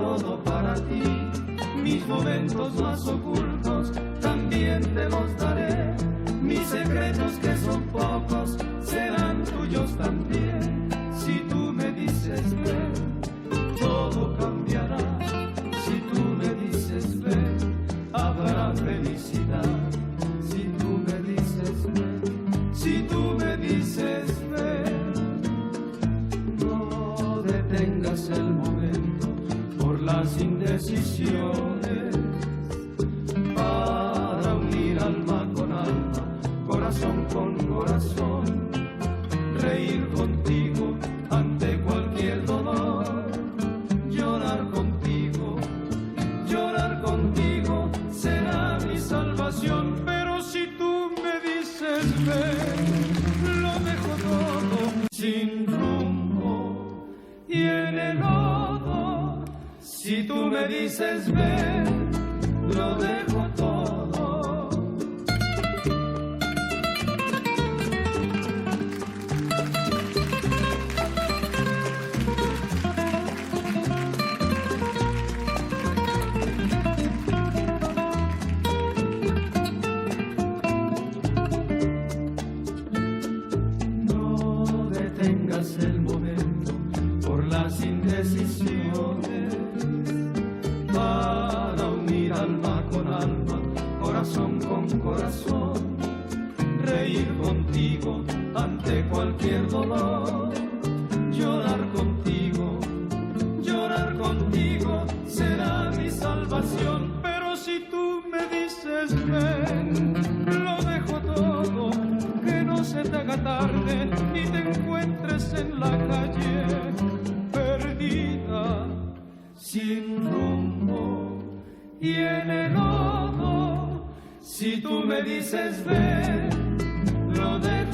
todo para ti. Mis momentos más ocultos también te los daré. Mis secretos que son pocos serán tuyos también. Si tú me dices ven, todo cambiará. Si tú me dices ven, habrá felicidad. Si tú me dices ven, si tú me dices ven, no detengas el momento por las indecisiones, para unir alma con alma, corazón con corazón, reír contigo ante cualquier dolor, llorar contigo será mi salvación. Pero si tú me dices ven, lo dejo todo sin rumbo y en el lodo. Si tú me dices ven, lo dejo todo. No detengas el momento por las indecisiones, para unir alma con alma, corazón con corazón, reír contigo ante cualquier dolor, llorar contigo será mi salvación. Pero si tú me dices ven, lo dejo todo, que no se te haga tarde ni te encuentres en la calle perdida, sin rumbo y en el lodo. Si tú me dices ven, lo dejo